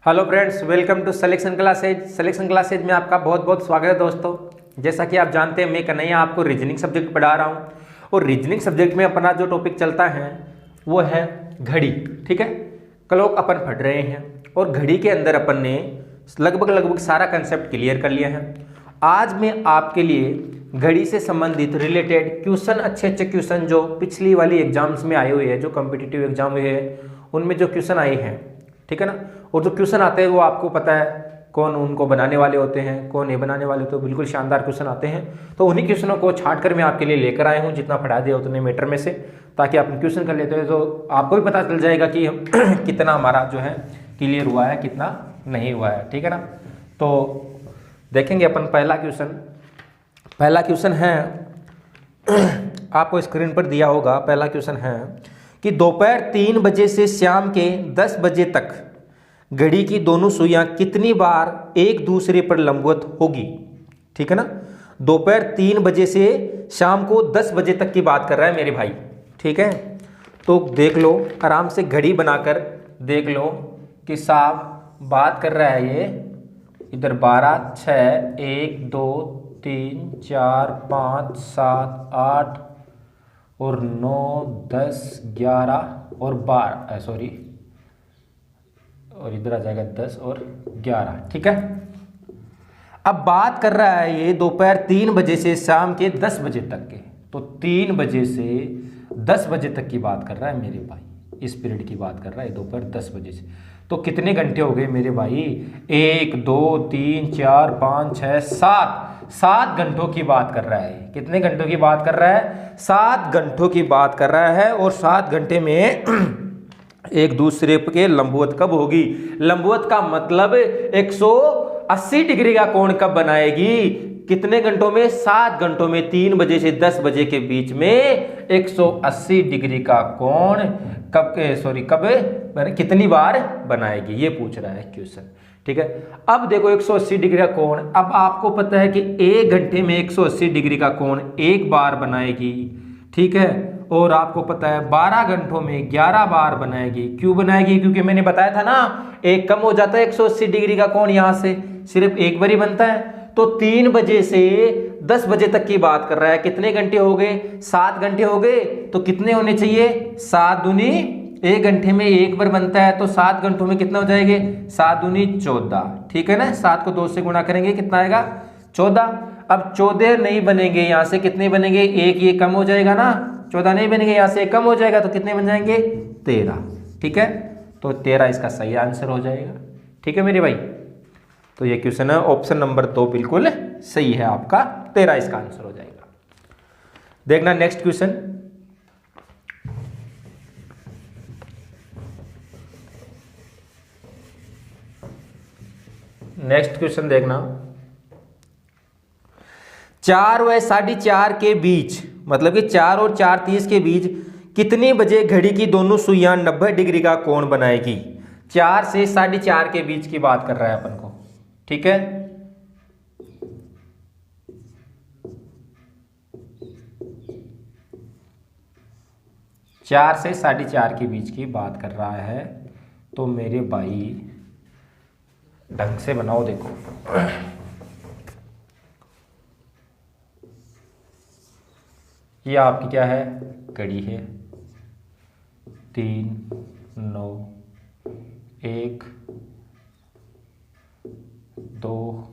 Hello friends, welcome to selection classes में आपका बहुत बहुत स्वागत है दोस्तों। जैसा कि आप जानते हैं, मैं कन्हैया आपको रीजनिंग सब्जेक्ट पढ़ा रहा हूं और रीजनिंग सब्जेक्ट में अपना जो टॉपिक चलता है वो है घड़ी। ठीक है, क्लॉक अपन पढ़ रहे हैं और घड़ी के अंदर अपन ने लगभग सारा कंसेप्ट क्लियर कर लिया है। आज मैं आपके लिए घड़ी से संबंधित रिलेटेड क्वेश्चन, अच्छे क्वेश्चन जो पिछली वाली एग्जाम्स में आए हुए हैं, जो कॉम्पिटिटिव एग्जाम हुए हैं उनमें जो क्वेश्चन आए हैं, ठीक है ना। और जो क्वेश्चन आते हैं वो आपको पता है कौन उनको बनाने वाले होते हैं, कौन नहीं बनाने वाले, तो बिल्कुल शानदार क्वेश्चन आते हैं। तो उन्हीं क्वेश्चनों को छाट कर मैं आपके लिए लेकर आया हूँ, जितना पढ़ा दिया उतने मीटर में से, ताकि आप क्वेश्चन कर लेते हो तो आपको भी पता चल जाएगा कि कितना हमारा जो है क्लियर हुआ है, कितना नहीं हुआ है। ठीक है ना। तो देखेंगे अपन पहला क्वेश्चन है आपको स्क्रीन पर दिया होगा। पहला क्वेश्चन है कि दोपहर 3 बजे से शाम के 10 बजे तक घड़ी की दोनों सुइयां कितनी बार एक दूसरे पर लंबवत होगी। ठीक है ना। दोपहर 3 बजे से शाम को 10 बजे तक की बात कर रहा है मेरे भाई। ठीक है, तो देख लो आराम से, घड़ी बनाकर देख लो कि साहब बात कर रहा है ये इधर 12, 6, 1, 2, 3, 4, 5, 7, 8 और 9, 10, 11 और 12, सॉरी, और इधर आ जाएगा 10 और 11। ठीक है, अब बात कर रहा है ये दोपहर 3 बजे से शाम के 10 बजे तक के, तो 3 बजे से 10 बजे तक की बात कर रहा है मेरे भाई, इस पीरियड की बात कर रहा है दोपहर 10 बजे से। तो कितने घंटे हो गए मेरे भाई? 1, 2, 3, 4, 5, 6, 7 घंटों की बात कर रहा है। कितने घंटों की बात कर रहा है? 7 घंटों की बात कर रहा है। और 7 घंटे में एक दूसरे के लंबवत कब होगी? लंबवत का मतलब 180 डिग्री का कोण कब बनाएगी? कितने घंटों में? 7 घंटों में। 3 बजे से 10 बजे के बीच में 180 डिग्री का कोण कब कितनी बार बनाएगी, ये पूछ रहा है क्वेश्चन। ठीक है, अब देखो 180 डिग्री का कोण, अब आपको पता है कि 1 घंटे में 180 डिग्री का कोण एक बार बनाएगी। ठीक है, और आपको पता है 12 घंटों में 11 बार बनाएगी। क्यों बनाएगी? क्योंकि मैंने बताया था ना, एक कम हो जाता है 180 डिग्री का कोण, यहां से सिर्फ एक बार ही बनता है। तो 3 बजे से 10 बजे तक की बात कर रहा है। कितने घंटे हो गए? 7 घंटे हो गए। तो कितने होने चाहिए? 7 दूनी, 1 घंटे में एक बार बनता है, तो 7 घंटों में कितना हो जाएंगे? 7 दूनी 14। ठीक है ना। 7 को 2 से गुणा करेंगे, कितना आएगा? 14। अब 14 नहीं बनेंगे, यहां से कितने बनेंगे? एक ये कम हो जाएगा ना, 14 नहीं बनेंगे, यहां से कम हो जाएगा, तो कितने बन जाएंगे? 13। ठीक है, तो 13 इसका सही आंसर हो जाएगा। ठीक है मेरे भाई, तो ये क्वेश्चन है ऑप्शन नंबर 2 बिल्कुल सही है आपका, 13 इसका आंसर हो जाएगा। देखना नेक्स्ट क्वेश्चन। नेक्स्ट क्वेश्चन देखना, 4 व 4:30 के बीच, मतलब कि 4 और 4:30 के बीच कितने बजे घड़ी की दोनों सुइयां 90 डिग्री का कोण बनाएगी? 4 से 4:30 के बीच की बात कर रहा है अपन को। ठीक है, चार से 4:30 के बीच की बात कर रहा है। तो मेरे भाई ढंग से बनाओ, देखो ये आपकी क्या है? घड़ी है। 3, 9, 1, 2,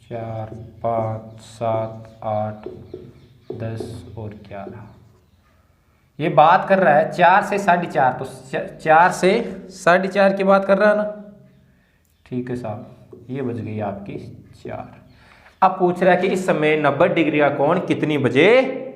4, 5, 7, 8, 10 और 11। ये बात कर रहा है 4 से 4:30, तो 4 से 4:30 की बात कर रहा है ना। ठीक है साहब, ये बज गई आपकी 4। अब पूछ रहा है कि इस समय 90 डिग्री का कोण कितनी बजे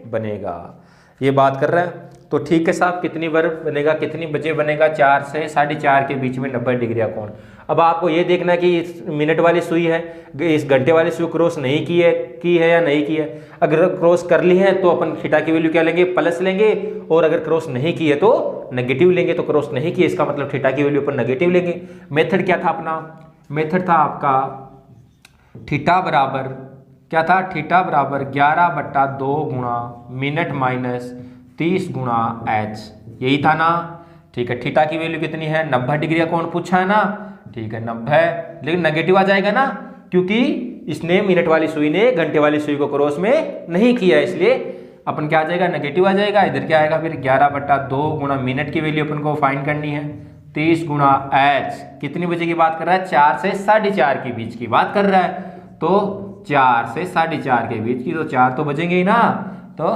बनेगा, ये बात कर रहा है। तो ठीक है साहब, कितनी बार बनेगा, कितनी बजे बनेगा? 4 से 4:30 के बीच में 90 डिग्री का कोण। अब आपको ये देखना है कि इस मिनट वाली सुई है, इस घंटे वाली सुई क्रॉस नहीं की है या नहीं की है। अगर क्रॉस कर ली है तो अपन थीटा की वैल्यू क्या लेंगे? प्लस लेंगे, और अगर क्रॉस नहीं की है तो नेगेटिव लेंगे। तो क्रॉस नहीं की है, इसका मतलब थीटा की वैल्यू अपन नेगेटिव लेंगे। मेथड क्या था अपना? मेथड था आपका थीटा बराबर क्या था? थीटा बराबर 11/2 गुणा मिनट माइनस 30 गुणा h, यही था ना। ठीक है, थीटा की वैल्यू कितनी है? 90 डिग्री का कोण पूछा है ना। ठीक है 90, लेकिन नेगेटिव आ जाएगा ना, क्योंकि इसने मिनट वाली सुई ने घंटे वाली सुई को क्रॉस में नहीं किया, इसलिए अपन क्या आ जाएगा, नेगेटिव आ जाएगा। इधर क्या आएगा फिर 11/2 गुणा मिनट की वैल्यू अपन को फाइंड करनी है 30 गुणा h, कितनी बजे की बात कर रहा है, 4 से 4:30 के बीच की बात कर रहा है। तो 4 से 4:30 के बीच की, तो 4 तो बजेंगे ही ना, तो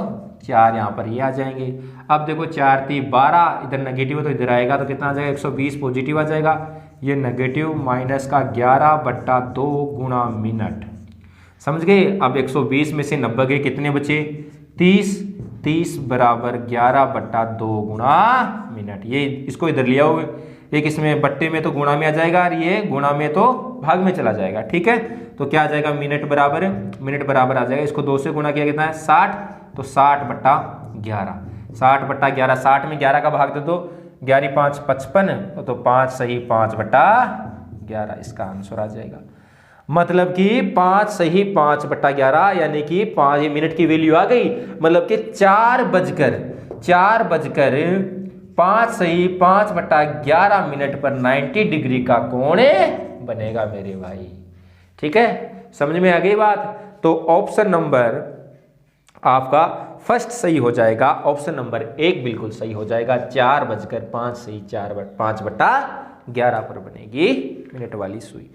4 यहाँ पर ये आ जाएंगे। अब देखो 4 3 12, इधर नेगेटिव तो इधर आएगा, तो कितना आ जाएगा 120 पॉजिटिव आ जाएगा, ये नेगेटिव माइनस का 11/2 गुणा मिनट, समझ गए। अब 120 में से 90 गए, कितने बचे 30, 30 बराबर 11/2 गुणा मिनट। ये इसको इधर लिया हुआ, एक इसमें बट्टे में तो गुणा में आ जाएगा और ये गुणा में तो भाग में चला जाएगा, ठीक है। तो क्या आ जाएगा, मिनट बराबर आ जाएगा, इसको 2 से गुणा किया कितना है 60, तो 60/11, 60/11, 60 में 11 का भाग दे दो, 11 5 55, तो 5 सही 5/11 इसका आंसर आ जाएगा। मतलब कि 5 सही 5/11, यानी कि 5 मिनट की वैल्यू आ गई, मतलब कि 4 बजकर 5 सही 5/11 मिनट पर 90 डिग्री का कोण बनेगा मेरे भाई, ठीक है, समझ में आ गई बात। तो ऑप्शन नंबर आपका फर्स्ट सही हो जाएगा, ऑप्शन नंबर 1 बिल्कुल सही हो जाएगा, 4 बजकर 5 सही 5/11 पर बनेगी मिनट वाली सुई।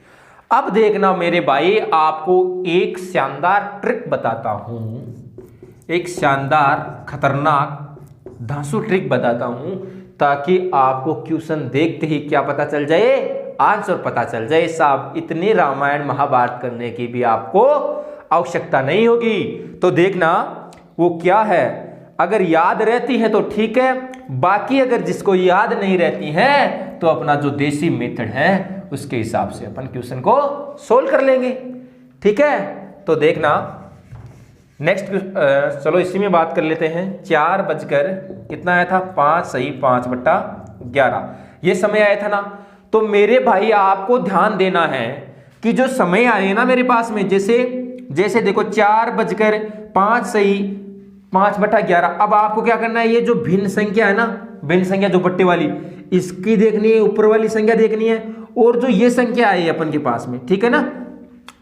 अब देखना मेरे भाई, आपको एक शानदार ट्रिक बताता हूं, एक शानदार खतरनाक धांसू ट्रिक बताता हूं, ताकि आपको क्वेश्चन देखते ही क्या पता चल जाए, आंसर पता चल जाए। साहब इतनी रामायण महाभारत करने की भी आपको आवश्यकता नहीं होगी। तो देखना वो क्या है, अगर याद रहती है तो ठीक है, बाकी अगर जिसको याद नहीं रहती है तो अपना जो देसी मेथड है उसके हिसाब से अपन क्वेश्चन को सोल्व कर लेंगे, ठीक है। तो देखना नेक्स्ट, चलो इसी में बात कर लेते हैं। 4 बजकर कितना आया था, 5 सही 5/11, ये समय आया था ना। तो मेरे भाई आपको ध्यान देना है कि जो समय आए ना मेरे पास में, जैसे देखो 4 बजकर 5 सही 5/11, अब आपको क्या करना है, ये जो भिन्न संख्या है ना, भिन्न संख्या जो बट्टे वाली, इसकी देखनी है, ऊपर वाली संख्या देखनी है, और जो ये संख्या आई अपन के पास में, ठीक है ना,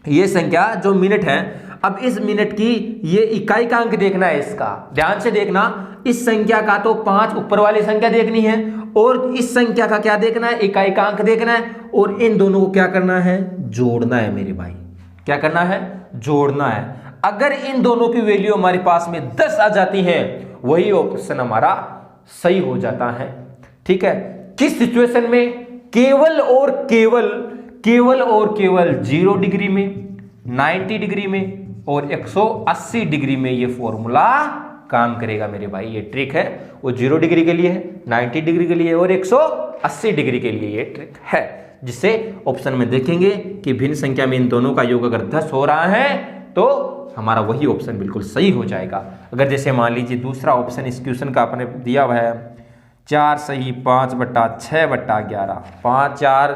ये संख्या जो मिनट है, अब इस मिनट की ये इकाई का अंक देखना है, इसका ध्यान से देखना, इस संख्या का तो 5 ऊपर वाली संख्या देखनी है, और इस संख्या का क्या देखना है, इकाई का अंक देखना है, और इन दोनों को क्या करना है, जोड़ना है मेरे भाई, क्या करना है, जोड़ना है। अगर इन दोनों की वैल्यू हमारे पास में 10 आ जाती है, वही ऑप्शन हमारा सही हो जाता है, ठीक है। किस सिचुएशन में, केवल और केवल 0 डिग्री में, 90 डिग्री में और 180 डिग्री में ये फॉर्मूला काम करेगा मेरे भाई। ये ट्रिक है, वो 0 डिग्री के लिए है, 90 डिग्री के लिए और 180 डिग्री के लिए ये ट्रिक है, जिससे ऑप्शन में देखेंगे कि भिन्न संख्या में इन दोनों का योग अगर 10 हो रहा है तो हमारा वही ऑप्शन बिल्कुल सही हो जाएगा। अगर जैसे मान लीजिए दूसरा ऑप्शन इस क्वेश्चन का आपने दिया हुआ है, 4 सही 5/6/11,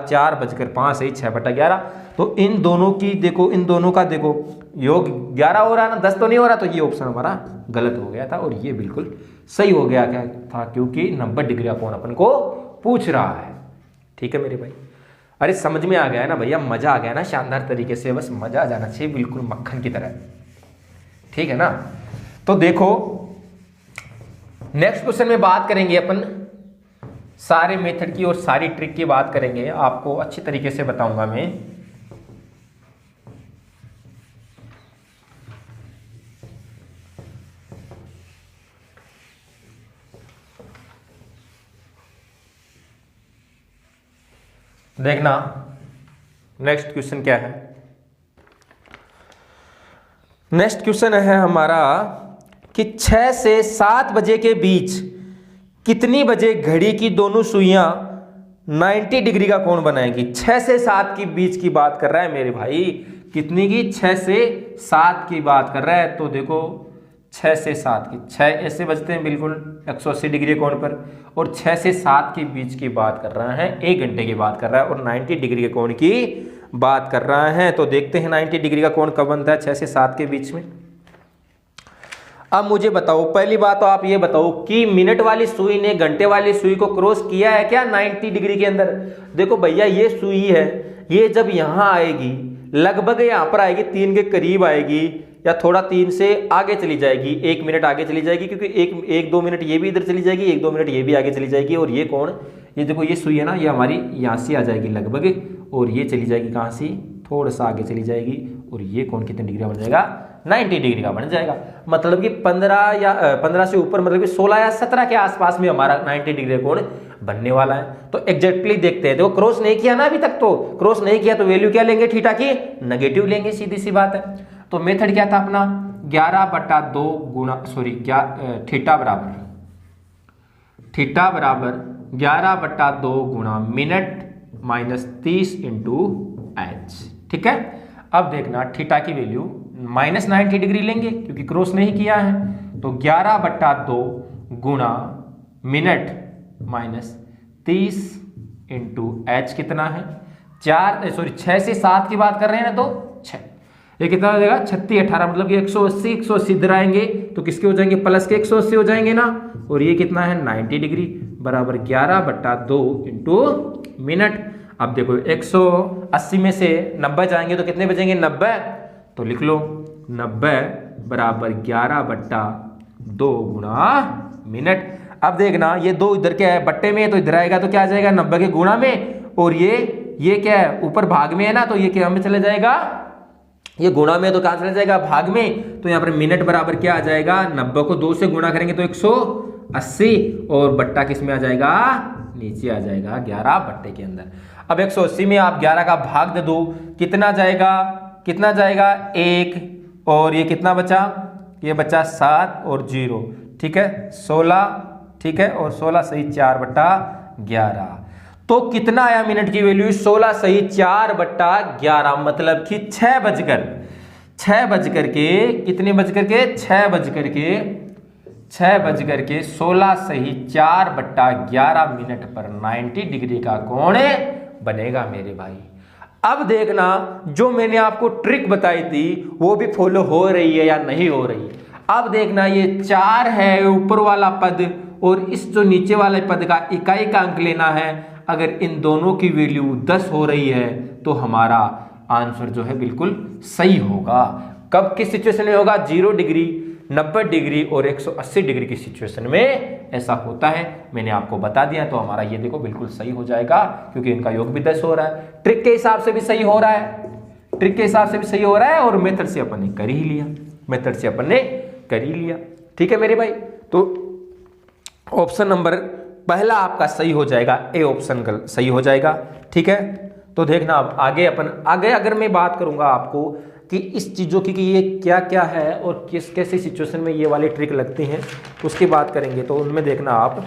4 बजकर 5 सही 6/11, तो इन दोनों की देखो, इन दोनों का देखो योग 11 हो रहा है ना, 10 तो नहीं हो रहा, तो ये ऑप्शन हमारा गलत हो गया था और ये बिल्कुल सही हो गया क्या था, क्योंकि 90 डिग्री का कोण अपन को पूछ रहा है, ठीक है मेरे भाई। अरे समझ में आ गया है ना भैया, मजा आ गया ना, शानदार तरीके से, बस मजा आ जाना चाहिए बिल्कुल मक्खन की तरह, ठीक है ना। तो देखो नेक्स्ट क्वेश्चन में बात करेंगे अपन सारे मेथड की और सारी ट्रिक की बात करेंगे, आपको अच्छी तरीके से बताऊंगा मैं। देखना नेक्स्ट क्वेश्चन क्या है। नेक्स्ट क्वेश्चन है हमारा कि 6 से 7 बजे के बीच कितनी बजे घड़ी की दोनों सुइयां 90 डिग्री का कोण बनाएगी। 6 से 7 के बीच की बात कर रहा है मेरे भाई, कितनी की, 6 से 7 की बात कर रहा है। तो देखो 6 से 7 की, 6 ऐसे बजते हैं बिल्कुल 180 डिग्री कोण पर, और 6 से 7 के बीच की बात कर रहा है, 1 घंटे की बात कर रहा है और 90 डिग्री के कोण की बात कर रहा है। तो देखते हैं 90 डिग्री का कोण कब बनता है 6 से 7 के बीच में। अब मुझे बताओ, पहली बात तो आप ये बताओ कि मिनट वाली सुई ने घंटे वाली सुई को क्रॉस किया है क्या 90 डिग्री के अंदर? देखो भैया ये सुई है, ये जब यहां आएगी लगभग यहां पर आएगी 3 के करीब आएगी या थोड़ा 3 से आगे चली जाएगी, 1 मिनट आगे चली जाएगी, क्योंकि एक 2 मिनट ये भी इधर चली जाएगी, 1-2 मिनट ये भी आगे चली जाएगी। और ये कौन, ये देखो ये सुई है ना, ये हमारी यहाँ से आ जाएगी लगभग, और ये चली जाएगी कहाँ से, थोड़ा सा आगे चली जाएगी, और ये कौन कितने डिग्री का बन जाएगा, 90 डिग्री का बन जाएगा। मतलब कि 15 से ऊपर, मतलब कि 16 या 17 के आसपास में हमारा 90 डिग्री कोण बनने वाला है। तो एग्जैक्टली देखते हैं, देखो क्रॉस नहीं किया ना अभी तक, तो क्रॉस नहीं किया तो वैल्यू क्या लेंगे थीटा की, नेगेटिव लेंगे, सीधी सी बात है। तो मेथड क्या था अपना, 11/2 गुणा थीटा बराबर 11/2 गुणा मिनट माइनस 30 इंटू एच। ठीक है, अब देखना थीटा की वैल्यू माइनस 90 डिग्री लेंगे क्योंकि क्रॉस नहीं किया है, तो 11/2 गुणा मिनट माइनस 30 इंटू एच कितना है, 6 से 7 की बात कर रहे हैं ना, तो 6, ये कितना हो जाएगा 36 18, मतलब कि 180 इधर आएंगे तो किसके हो जाएंगे, प्लस के 180 हो जाएंगे ना, और ये कितना है 90 डिग्री बराबर 11/2 इंटू मिनट। अब देखो 180 में से 90 जाएंगे तो कितने बचेंगे, 90, तो लिख लो 90 बराबर 11/2 गुणा मिनट। अब देखना ये 2 इधर क्या है, बट्टे में है, तो इधर आएगा तो क्या आ जाएगा 90 के गुणा में, और ये क्या है ऊपर भाग में है ना, तो ये क्या में चले जाएगा, ये गुणा में, तो कहां चले जाएगा भाग में, तो यहाँ पर मिनट बराबर क्या आ जाएगा, 90 को 2 से गुणा करेंगे तो 180, और बट्टा किस में आ जाएगा, नीचे आ जाएगा 11 बट्टे के अंदर। अब 180 में आप 11 का भाग दे दो, कितना जाएगा 1, और ये कितना बचा, ये बचा 7 और 0, ठीक है 16, ठीक है, और 16 सही 4/11, तो कितना आया मिनट की वैल्यू, 16 सही 4/11, मतलब कि 6 बजकर कितने बजकर के 6 बजकर के 16 सही 4/11 मिनट पर 90 डिग्री का कोण बनेगा मेरे भाई। अब देखना जो मैंने आपको ट्रिक बताई थी वो भी फॉलो हो रही है या नहीं हो रही। अब देखना ये 4 है ऊपर वाला पद, और इस जो नीचे वाले पद का इकाई का अंक लेना है। अगर इन दोनों की वैल्यू 10 हो रही है तो हमारा आंसर जो है बिल्कुल सही होगा। कब किस सिचुएशन में होगा, 0 डिग्री, 90 डिग्री और 180 डिग्री की सिचुएशन में ऐसा होता है। मैंने आपको बता दिया, तो हमारा ये देखो बिल्कुल सही हो जाएगा, क्योंकि इनका योग भी 10 हो रहा है। ट्रिक के हिसाब से भी सही हो रहा है, और मेथड से अपन ने कर ही लिया, ठीक है मेरे भाई। तो ऑप्शन नंबर पहला आपका सही हो जाएगा, ए ऑप्शन सही हो जाएगा, ठीक है। तो देखना अब आगे अगर मैं बात करूंगा आपको कि इस चीज़ों की कि ये क्या क्या है और किस कैसी सिचुएशन में ये वाली ट्रिक लगती हैं, उसकी बात करेंगे। तो उनमें देखना आप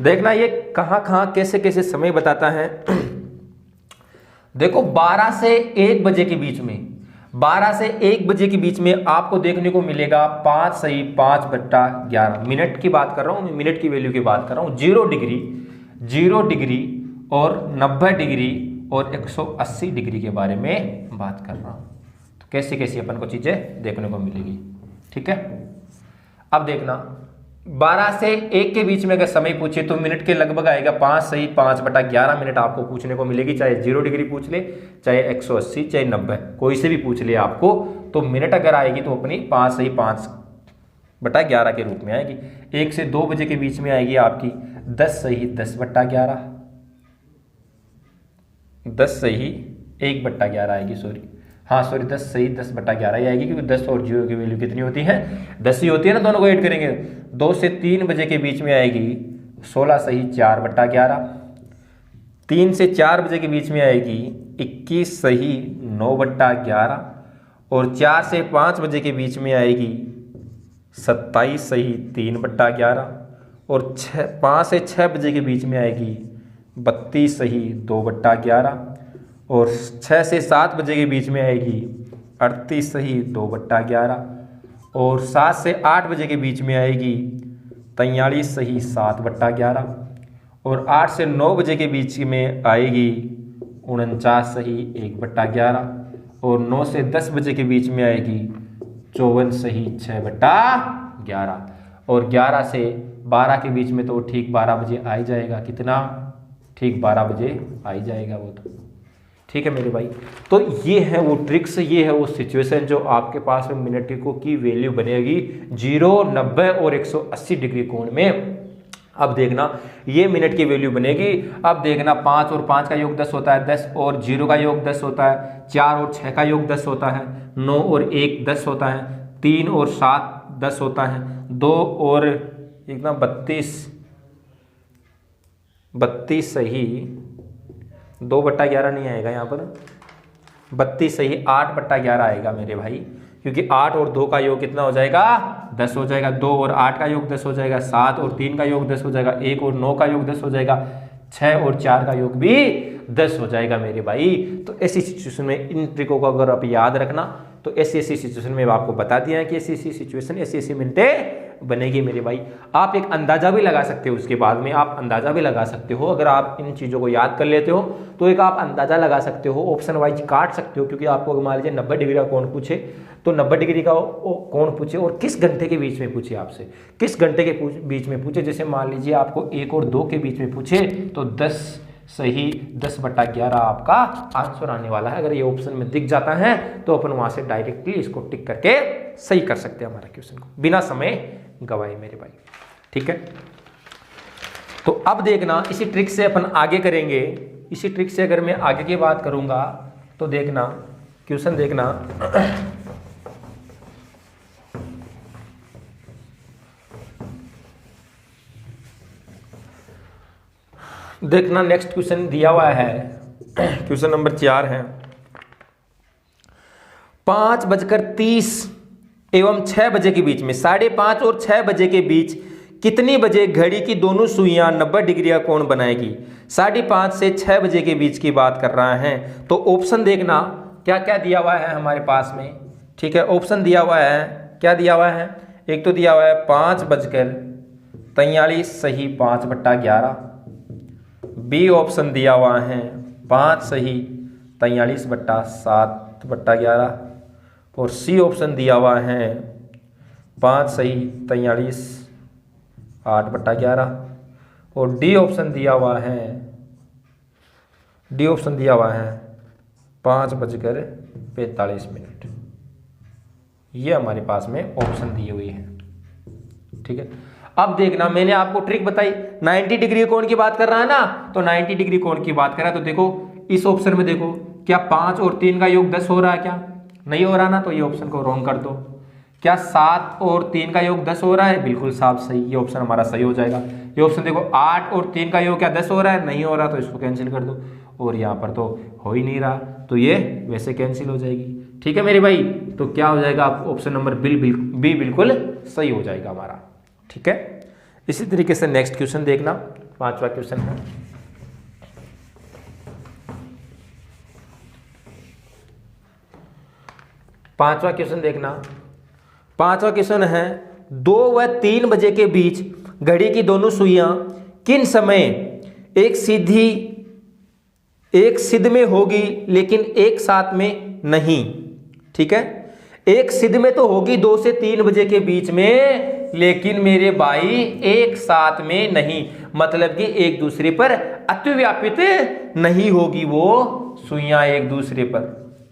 देखना ये कहां कैसे कैसे समय बताता है। देखो 12 से 1 बजे के बीच में, 12 से 1 बजे के बीच में आपको देखने को मिलेगा 5 सही 5/11 मिनट की बात कर रहा हूं, मिनट की वैल्यू की बात कर रहा हूं। 0 डिग्री और 90 डिग्री और 180 डिग्री के बारे में बात कर रहा हूं। तो कैसी कैसी अपन को चीजें देखने को मिलेगी, ठीक है। अब देखना 12 से 1 के बीच में अगर समय पूछे तो मिनट के लगभग आएगा 5 सही 5/11 मिनट आपको पूछने को मिलेगी। चाहे 0 डिग्री पूछ ले, चाहे 180, चाहे 90, कोई से भी पूछ ले आपको, तो मिनट अगर आएगी तो अपनी 5 सही 5/11 के रूप में आएगी। 1 से 2 बजे के बीच में आएगी आपकी 10 सही 10/11, 10 सही 1/11 आएगी, 10 सही 10/11 ही आएगी, क्योंकि 10 और 0 की वैल्यू कितनी होती है, 10 ही होती है ना, दोनों को ऐड करेंगे। 2 से 3 बजे के बीच में आएगी 16 सही 4/11, 3 से 4 बजे के बीच में आएगी 21 सही 9/11, और 4 से 5 बजे के बीच में आएगी 27 सही 3/11, और 5 से 6 बजे के बीच में आएगी 32 सही 2/11, और 6 से 7 बजे के बीच में आएगी 38 सही 2/11, और 7 से 8 बजे के बीच में आएगी 43 सही 7/11, और 8 से 9 बजे के बीच में आएगी 49 सही 1/11, और 9 से 10 बजे के बीच में आएगी 54 सही 6/11, और 11 से 12 के बीच में तो ठीक 12 बजे आ ही जाएगा। कितना? ठीक 12 बजे आ ही जाएगा वो तो। ठीक है मेरे भाई, तो ये है वो ट्रिक्स, ये है वो सिचुएशन जो आपके पास में मिनट की वैल्यू बनेगी 0, 90 और 180 डिग्री कोण में। अब देखना ये मिनट की वैल्यू बनेगी। अब देखना 5 और 5 का योग 10 होता है, 10 और 0 का योग 10 होता है, 4 और 6 का योग 10 होता है, 9 और 1 10 होता है, 3 और 7 10 होता है, 2 और 1 ना 32 सही 2/11 नहीं आएगा यहाँ पर, 32 सही 8/11 आएगा मेरे भाई, क्योंकि 8 और 2 का योग कितना हो जाएगा? 10 हो जाएगा। 2 और 8 का योग 10 हो जाएगा, 7 और 3 का योग 10 हो जाएगा, 1 और 9 का योग 10 हो जाएगा, 6 और 4 का योग भी 10 हो जाएगा मेरे भाई। तो ऐसी सिचुएशन में इन ट्रिकों को अगर आप याद रखना, तो ऐसी सिचुएशन में आपको बता दिया है कि ऐसी सिचुएशन ऐसी मिनटें बनेगी मेरे भाई। आप एक अंदाजा भी लगा सकते हो, उसके बाद में आप अंदाजा भी लगा सकते हो। अगर आप इन चीज़ों को याद कर लेते हो तो एक आप अंदाजा लगा सकते हो, ऑप्शन वाइज काट सकते हो, क्योंकि आपको मान लीजिए 90 डिग्री का कोण पूछे तो 90 डिग्री का कोण पूछे और किस घंटे के बीच में पूछे, आपसे किस घंटे के बीच में पूछे। जैसे मान लीजिए आपको 1 और 2 के बीच में पूछे तो 10 सही 10/11 आपका आंसर आने वाला है। अगर ये ऑप्शन में दिख जाता है तो अपन वहां से डायरेक्टली इसको टिक करके सही कर सकते हैं हमारा क्वेश्चन को, बिना समय गवाए मेरे भाई। ठीक है, तो अब देखना इसी ट्रिक से अपन आगे करेंगे। इसी ट्रिक से अगर मैं आगे की बात करूंगा तो देखना क्वेश्चन देखना देखना नेक्स्ट क्वेश्चन दिया हुआ है, क्वेश्चन नंबर 4 है। 5:30 एवं 6 बजे के बीच में, 5:30 और 6 बजे के बीच कितनी बजे घड़ी की दोनों सुइयां 90 डिग्री का कोण बनाएगी? 5:30 से 6 बजे के बीच की बात कर रहा है। तो ऑप्शन देखना क्या क्या दिया हुआ है हमारे पास में। ठीक है, ऑप्शन दिया हुआ है, क्या दिया हुआ है? एक तो दिया हुआ है 5:43 सही 5/11, बी ऑप्शन दिया हुआ है 5 सही 43/7/11, और सी ऑप्शन दिया हुआ है 5 सही 43 8/11, और डी ऑप्शन दिया हुआ है 5:45। ये हमारे पास में ऑप्शन दिए हुए हैं। ठीक है, अब देखना मैंने आपको ट्रिक बताई, 90 डिग्री कोण की बात कर रहा है ना, तो 90 डिग्री कोण की बात कर रहा है तो देखो इस ऑप्शन में देखो क्या 5 और 3 का योग 10 हो रहा है? क्या नहीं हो रहा ना, तो ये ऑप्शन को रॉन्ग कर दो। क्या 7 और 3 का योग 10 हो रहा है? बिल्कुल साफ सही, ये ऑप्शन हमारा सही हो जाएगा। ये ऑप्शन देखो 8 और 3 का योग क्या 10 हो रहा है? नहीं हो रहा, तो इसको कैंसिल कर दो, और यहाँ पर तो हो ही नहीं रहा, तो ये वैसे कैंसिल हो जाएगी। ठीक है मेरे भाई, तो क्या हो जाएगा? आप ऑप्शन नंबर बी बिल्कुल सही हो जाएगा हमारा। ठीक है, इसी तरीके से नेक्स्ट क्वेश्चन देखना, 5वां क्वेश्चन है। पांचवा क्वेश्चन देखना, 5वां क्वेश्चन है 2 व 3 बजे के बीच घड़ी की दोनों सुइयां किन समय एक सिद्ध में होगी लेकिन एक साथ में नहीं? ठीक है, एक सिद्ध में तो होगी 2 से 3 बजे के बीच में, लेकिन मेरे भाई एक साथ में नहीं, मतलब कि एक दूसरे पर अतिव्यापित नहीं होगी वो सुइयां एक दूसरे पर।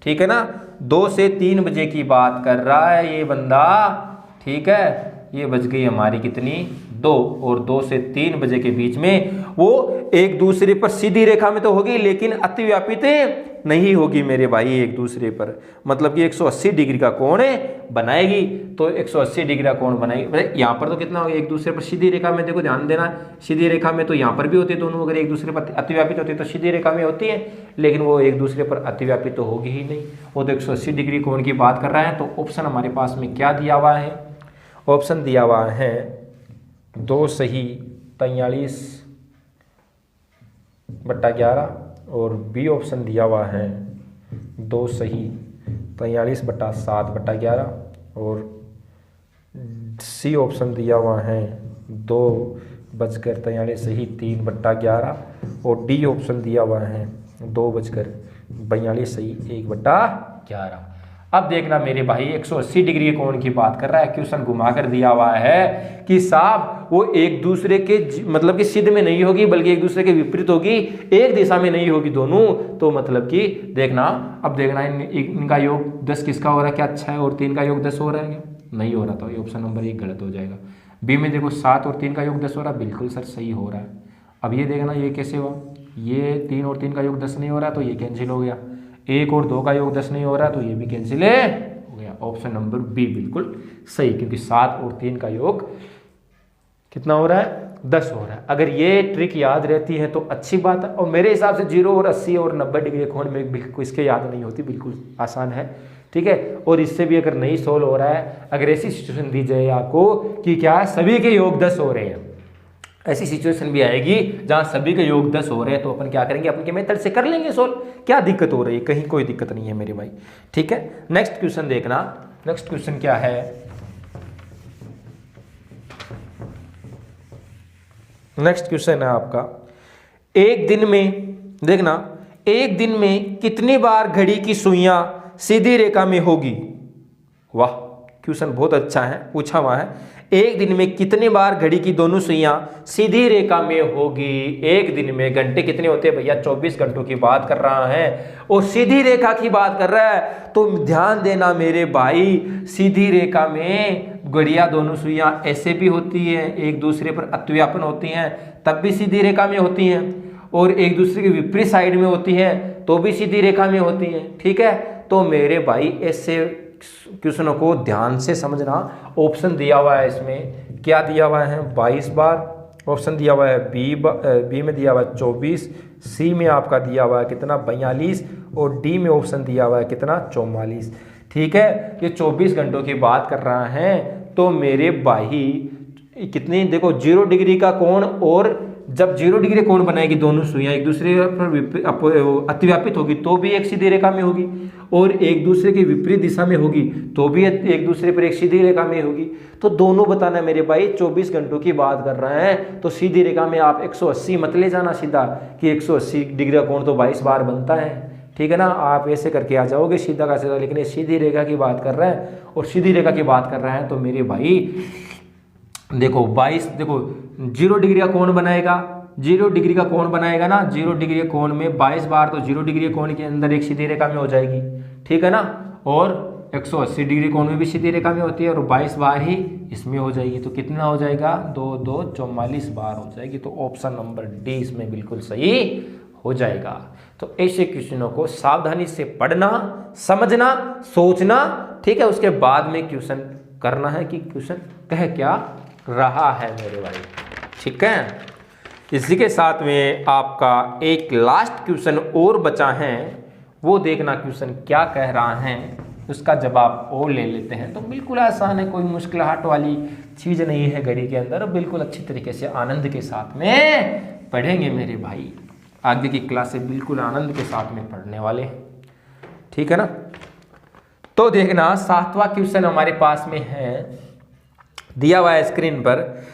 ठीक है ना, 2 से 3 बजे की बात कर रहा है ये बंदा। ठीक है, ये बज गई हमारी कितनी? 2, और 2 से 3 बजे के बीच में वो एक दूसरे पर सीधी रेखा में तो होगी लेकिन अतिव्यापित नहीं होगी मेरे भाई एक दूसरे पर, मतलब कि 180 डिग्री का कोण बनाएगी। तो 180 डिग्री का कोण बनाएगी, यहाँ पर तो कितना होगा? एक दूसरे पर सीधी रेखा में, देखो ध्यान देना, सीधी रेखा में तो यहाँ पर भी होती है दोनों, अगर एक दूसरे पर अतिव्यापित होती है तो सीधी रेखा में होती है, लेकिन वो एक दूसरे पर अतिव्यापित तो होगी ही नहीं, वो तो 180 डिग्री कोण की बात कर रहा है। तो ऑप्शन हमारे पास में क्या दिया हुआ है? ऑप्शन दिया हुआ है 2 सही 43/11, और बी ऑप्शन दिया हुआ है 2 सही 43/7/11, और सी ऑप्शन दिया हुआ है 2:43 सही 3/11 और डी ऑप्शन दिया हुआ है 2:42 सही 1/11। अब देखना मेरे भाई 180 डिग्री कोण की बात कर रहा है, क्वेश्चन घुमा कर दिया हुआ है कि साहब वो एक दूसरे के मतलब कि सिद्ध में नहीं होगी बल्कि एक दूसरे के विपरीत होगी, एक दिशा में नहीं होगी दोनों। तो मतलब कि देखना, अब देखना इनका योग 10 किसका हो रहा है, क्या 6 और 3 का योग 10 हो रहा है क्या? नहीं हो रहा, तो ये ऑप्शन नंबर 1 गलत हो जाएगा। बी में देखो 7 और 3 का योग 10 हो रहा है, बिल्कुल सर सही हो रहा है। अब ये देखना ये कैसे हुआ, ये 3 और 3 का योग 10 नहीं हो रहा तो ये कैंसिल हो गया, 1 और 2 का योग 10 नहीं हो रहा तो ये भी कैंसिल हो गया। ऑप्शन नंबर बी बिल्कुल सही, क्योंकि 7 और 3 का योग कितना हो रहा है, 10 हो रहा है। अगर ये ट्रिक याद रहती है तो अच्छी बात है, और मेरे हिसाब से 0 और 80 और 90 डिग्री कोण में बिल्कुल इसके याद नहीं होती, बिल्कुल आसान है, ठीक है। और इससे भी अगर नहीं सोल्व हो रहा है, अगर ऐसी सिचुएशन दी जाए आपको कि क्या सभी के योग 10 हो रहे हैं, ऐसी सिचुएशन भी आएगी जहां सभी के योग 10 हो रहे हैं, तो अपन क्या करेंगे, अपन के मेथड से कर लेंगे सोल्व, क्या दिक्कत हो रही है, कहीं कोई दिक्कत नहीं है मेरे भाई, ठीक है। नेक्स्ट क्वेश्चन देखना, नेक्स्ट क्वेश्चन क्या है, नेक्स्ट क्वेश्चन है आपका, एक दिन में देखना, एक दिन में कितनी बार घड़ी की सुइयां सीधी रेखा में होगी। वाह, क्वेश्चन बहुत अच्छा है, पूछा हुआ है, एक दिन में कितनी बार घड़ी की दोनों सुइयां सीधी रेखा में होगी। एक दिन में घंटे कितने होते हैं भैया, 24 घंटों की बात कर रहा है और सीधी रेखा की बात कर रहा है। तो ध्यान देना मेरे भाई, सीधी रेखा में घड़ियां दोनों सुइयां ऐसे भी होती है, एक दूसरे पर अतिव्यापन होती हैं तब भी सीधी रेखा में होती हैं, और एक दूसरे के विपरीत साइड में होती हैं तो भी सीधी रेखा में होती हैं, ठीक है। तो मेरे भाई ऐसे क्वेश्चनों को ध्यान से समझना। ऑप्शन दिया हुआ है, इसमें क्या दिया हुआ है, 22 बार ऑप्शन दिया हुआ है, बी में दिया हुआ है 24, सी में आपका दिया हुआ है कितना 42, और डी में ऑप्शन दिया हुआ है कितना 44, ठीक है। ये 24 घंटों की बात कर रहा है, तो मेरे भाई कितनी देखो 0 डिग्री का कोण, और जब 0 डिग्री कोण बनाएगी दोनों सुइयां एक दूसरे पर अतिव्यापित होगी तो भी एक सीधी रेखा में होगी, और एक दूसरे के विपरीत दिशा में होगी तो भी एक दूसरे पर एक सीधी रेखा में होगी। तो दोनों बताना मेरे भाई, 24 घंटों की बात कर रहे हैं तो सीधी रेखा में आप 180 मत ले जाना सीधा कि 180 डिग्री का कोण तो 22 बार बनता है, ठीक है ना। आप ऐसे करके आ जाओगे सीधा का सीधा, लेकिन ये सीधी रेखा की बात कर रहे हैं और सीधी रेखा की बात कर रहे हैं, तो मेरे भाई देखो 22, देखो 0 डिग्री का कोण बनाएगा, 0 डिग्री का कोण बनाएगा ना, 0 डिग्री के कोण में 22 बार, तो 0 डिग्री कोण के अंदर एक सीधी रेखा में हो जाएगी, ठीक है ना। और 180 डिग्री कोण में भी सीधी रेखा में होती है, और 22 बार ही इसमें हो जाएगी, तो कितना हो जाएगा 2 2 44 बार हो जाएगी। तो ऑप्शन नंबर डी इसमें बिल्कुल सही हो जाएगा। तो ऐसे क्वेश्चनों को सावधानी से पढ़ना, समझना, सोचना, ठीक है। उसके बाद में क्वेश्चन करना है कि क्वेश्चन कह क्या रहा है मेरे भाई, ठीक है। इसी के साथ में आपका एक लास्ट क्वेश्चन और बचा है, वो देखना क्वेश्चन क्या कह रहा है, उसका जवाब और ले लेते हैं। तो बिल्कुल आसान है, कोई मुश्किलात वाली चीज़ नहीं है घड़ी के अंदर, बिल्कुल अच्छी तरीके से आनंद के साथ में पढ़ेंगे मेरे भाई। आगे की क्लासें बिल्कुल आनंद के साथ में पढ़ने वाले हैं, ठीक है ना। तो देखना 7वां क्वेश्चन हमारे पास में है, दिया हुआ है स्क्रीन पर,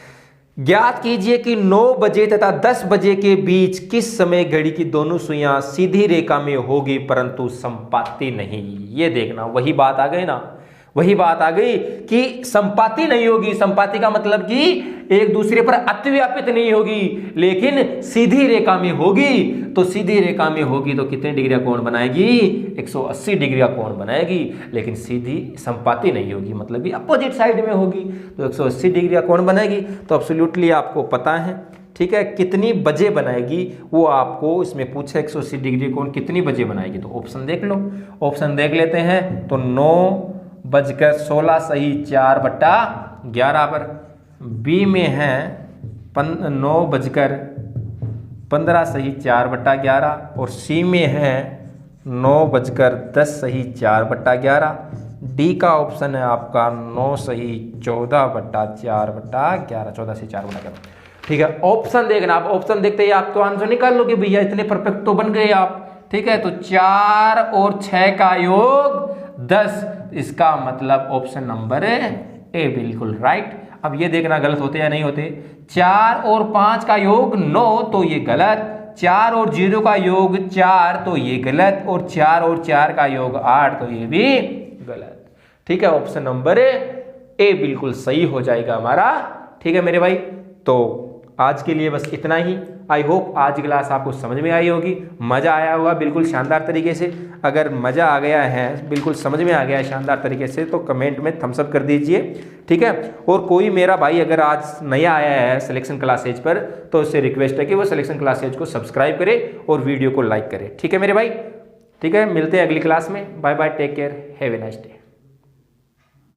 ज्ञात कीजिए कि 9 बजे तथा 10 बजे के बीच किस समय घड़ी की दोनों सुइयां सीधी रेखा में होगी परंतु संपाती नहीं। ये देखना, वही बात आ गई ना, वही बात आ गई कि संपाती नहीं होगी। संपाती का मतलब कि एक दूसरे पर अतिव्यापित नहीं होगी, लेकिन सीधी रेखा में होगी। तो सीधी रेखा में होगी तो कितने डिग्री का कोण बनाएगी, 180 डिग्री का कोण बनाएगी, लेकिन सीधी संपाती नहीं होगी, मतलब कि अपोजिट साइड में होगी, तो 180 डिग्री का कोण बनाएगी। तो एब्सोल्युटली आपको पता है, ठीक है, कितनी बजे बनाएगी वो आपको इसमें पूछा, 180 डिग्री कोण कितनी बजे बनाएगी। तो ऑप्शन देख लो, ऑप्शन देख लेते हैं। तो 9:16 सही 4/11 पर, बी में है 9:15 सही 4/11, और सी में है 9:10 सही 4/11, डी का ऑप्शन है आपका 9 सही 14/4/11, 14 से 4/11, ठीक है। ऑप्शन देखना, आप ऑप्शन देखते ही आप तो आंसर निकाल लोगे भैया, इतने परफेक्ट तो बन गए आप, ठीक है। तो 4 और 6 का योग 10, इसका मतलब ऑप्शन नंबर ए बिल्कुल राइट। अब ये देखना गलत होते या नहीं होते। 4 और 5 का योग 9 तो ये गलत, 4 और 0 का योग 4 तो ये गलत, और 4 और 4 का योग 8 तो ये भी गलत। ठीक है, ऑप्शन नंबर ए बिल्कुल सही हो जाएगा हमारा। ठीक है मेरे भाई, तो आज के लिए बस इतना ही। आई होप आज की क्लास आपको समझ में आई होगी, मज़ा आया होगा बिल्कुल शानदार तरीके से। अगर मज़ा आ गया है, बिल्कुल समझ में आ गया है शानदार तरीके से, तो कमेंट में थम्स अप कर दीजिए। ठीक है, और कोई मेरा भाई अगर आज नया आया है सिलेक्शन क्लासेज पर, तो उससे रिक्वेस्ट है कि वो सिलेक्शन क्लासेज को सब्सक्राइब करे और वीडियो को लाइक करे। ठीक है मेरे भाई, ठीक है, मिलते हैं अगली क्लास में। Bye bye, take care, have a nice day.